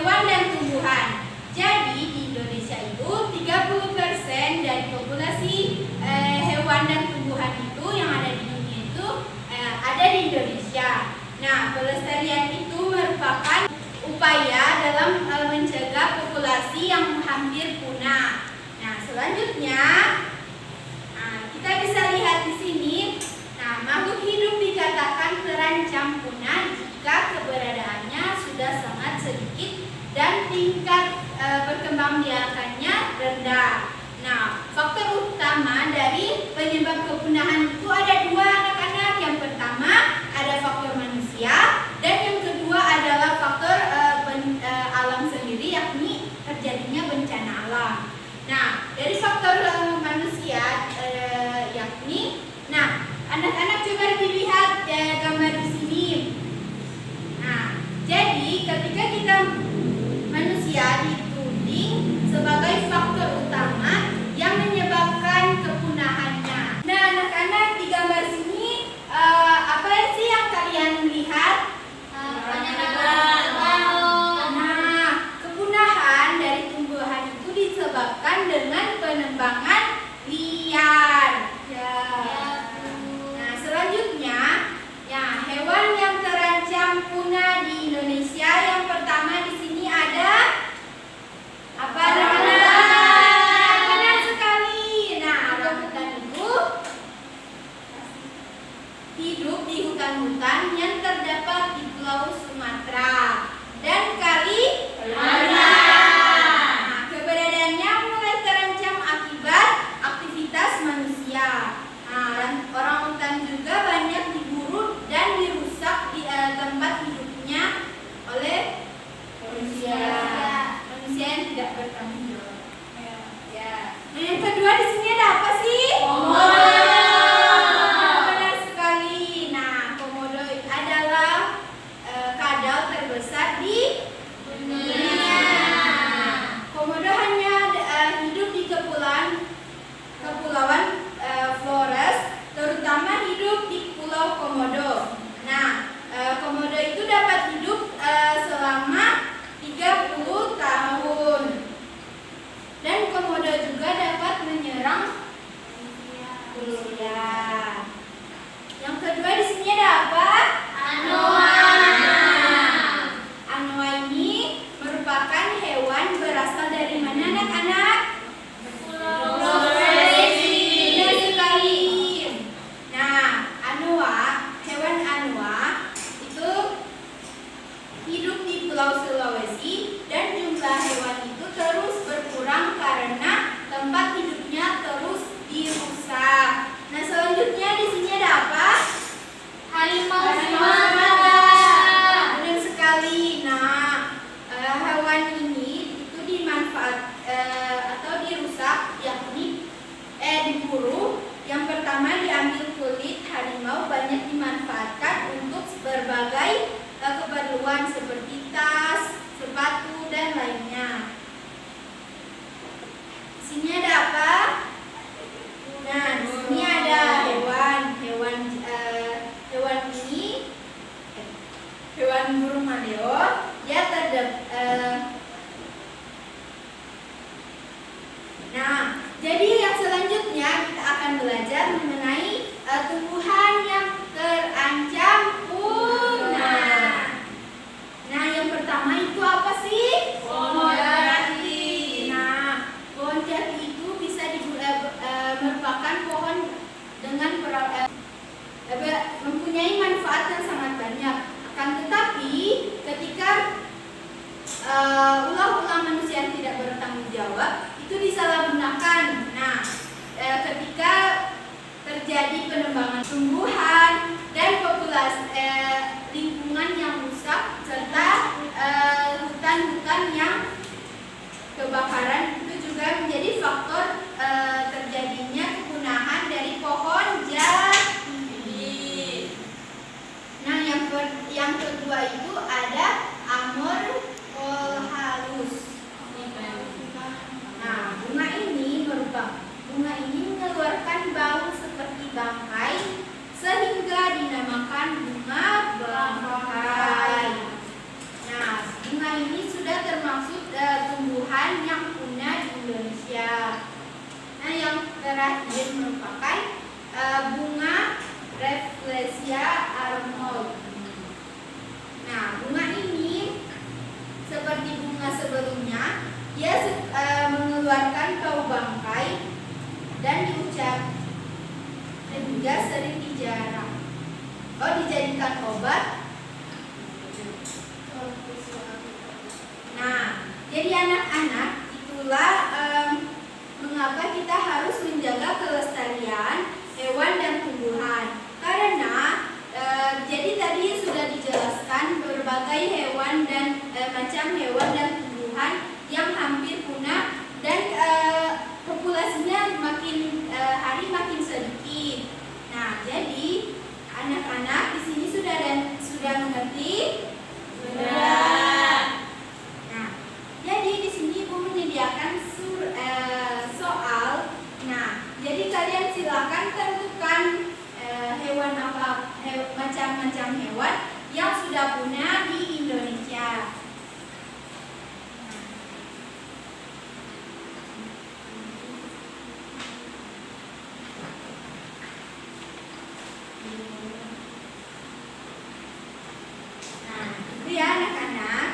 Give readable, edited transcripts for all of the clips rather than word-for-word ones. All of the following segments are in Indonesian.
hewan dan tumbuhan. Jadi di Indonesia itu 30% dari populasi hewan dan tumbuhan itu yang ada di dunia itu ada di Indonesia. Nah, pelestarian itu merupakan upaya dalam menjaga populasi yang hampir punah. Nah, selanjutnya kita bisa lihat di sini. Nah, makhluk hidup dikatakan terancam punah jika keberadaannya sudah sangat sedikit dan tingkat perkembangbiakannya rendah. Nah, faktor utama dari penyebab kepunahan itu ada dua, anak-anak. Yang pertama ada faktor manusia dan yang kedua adalah faktor alam sendiri, yakni terjadinya bencana alam. Nah, dari faktor manusia yakni, nah anak-anak coba dilihat gambar di sini. Nah, jadi ketika kita manusia dituding sebagai faktor utama yang menyebabkan kepunahannya. Nah, anak-anak di gambar sini apa sih yang kalian lihat? Nah, kepunahan dari tumbuhan itu disebabkan dengan penebangan liar. Nah, selanjutnya, hewan yang terancam punah di Indonesia yang pertama di sini ada apa, anak-anak? Benar sekali. Nah, orangutan itu hidup di hutan-hutan yang terdapat di Pulau Sumatera dan Kalimantan. Nah, keberadaannya mulai terancam akibat aktivitas manusia. Nah, orangutan juga banyak diburu dan dirusak di tempat hidupnya oleh manusia yang tidak bertanggung jawab. Ya. Nah, yang kedua di sini ada apa sih? Komodo. Benar sekali. Nah, komodo adalah kadal terbesar di dunia. Komodo hanya hidup di kepulauan Flores, terutama hidup di Pulau Komodo. Nah, komodo itu dapat hidup selama 30 tahun. Dan komodo juga dapat menyerang manusia. Yang kedua di sini ada apa? Anoa. Anoa ini merupakan hewan berasal dari mana, anak-anak? Sulawesi. Benar sekali. Nah, hewan anoa itu hidup di Pulau Sulawesi dan jumlah hewan itu terus berkurang karena tempat hidupnya terus dirusak. Nah, selanjutnya di sini ada apa? Harimau Sumatera. Benar sekali. Nah, hewan ini itu atau dirusak, yakni diburu. Yang pertama diambil kulit harimau banyak dimanfaatkan untuk berbagai keperluan seperti tas, sepatu, dan lainnya. Sini ada apa? Nah, di sini ada hewan burung maleo. Dia Nah, jadi yang selanjutnya kita akan belajar mengenai tumbuhan yang terancam punah. Nah, yang pertama itu apa sih? Pohon jati. Nah, pohon jati itu bisa merupakan pohon dengan mempunyai manfaat yang sangat banyak. Akan tetapi, ketika ulah-ulah manusia yang tidak bertanggung jawab itu disalahgunakan. Nah, ketika terjadi penebangan tumbuhan dan populasi lingkungan yang rusak serta hutan-hutan yang kebakaran itu juga menjadi faktor terjadinya kepunahan dari pohon jati. Nah, yang kedua itu ada Amorphohalus. Nah, bunga ini mengeluarkan bau seperti bangkai sehingga dinamakan bunga bangkai. Nah, bunga ini ini sudah termasuk tumbuhan yang punah di Indonesia. Nah, yang terakhir merupakan bunga Rafflesia Arnold. Nah, bunga ini seperti bunga sebelumnya, dia mengeluarkan bau bangkai dan diucap dan juga sering dijadikan obat. Nah, jadi anak-anak, itulah mengapa kita harus menjaga kelestarian hewan dan tumbuhan. Karena jadi tadi sudah dijelaskan berbagai hewan dan macam hewan dan tumbuhan yang hampir punah dan populasinya makin hari makin sedikit. Nah, jadi anak-anak di sini sudah mengerti? Sudah. Nah, jadi di sini Ibu menyediakan soal. Nah, jadi kalian silakan tentukan hewan apa, macam-macam hewan yang sudah punah di Indonesia. Nah, itu ya anak-anak.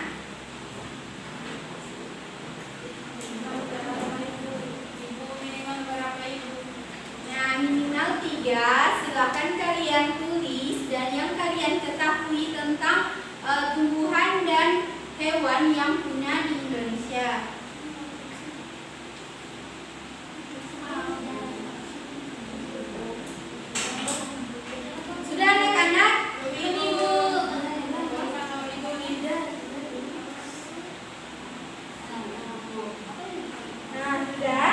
Nah, minimal 3, silakan kalian tulis dan yang kalian ketahui tentang tumbuhan dan hewan yang punah di Indonesia. Sudah anak-anak? Nah, sudah?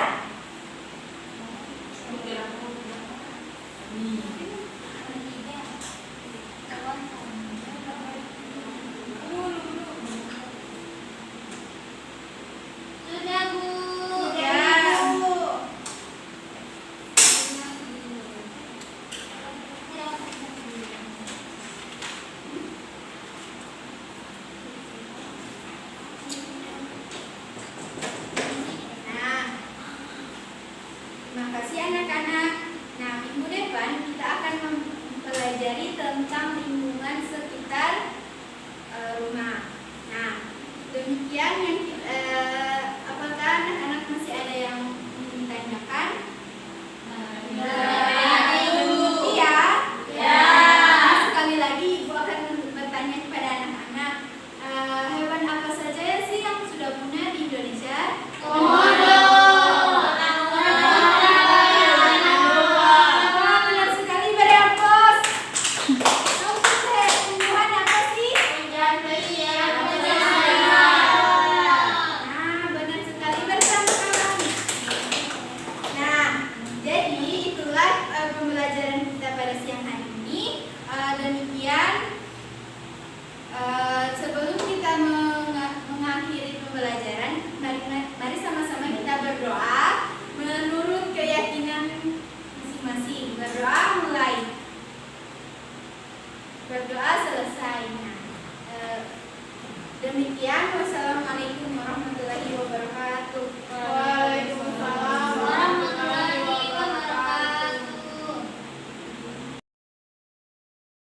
Sudah, Bu. Ya, Bu. Nah, terima kasih anak-anak. Nah, minggu depan kita akan mempelajari tentang lingkungan sekitar rumah. Nah, demikian yang apakah anak-anak masih ada yang ingin ditanyakan? Mengerti ya? Ya. Nah, sekali lagi Ibu akan bertanya kepada anak-anak, hewan apa saja sih yang sudah punah di Indonesia? Komodo. Benar sekali, berempos. Tumbuhan apa sih? Nah, benar sekali, bersama kami. Nah, jadi itulah pembelajaran kita pada siang hari ini. Demikian sebelum kita mengakhiri pembelajaran,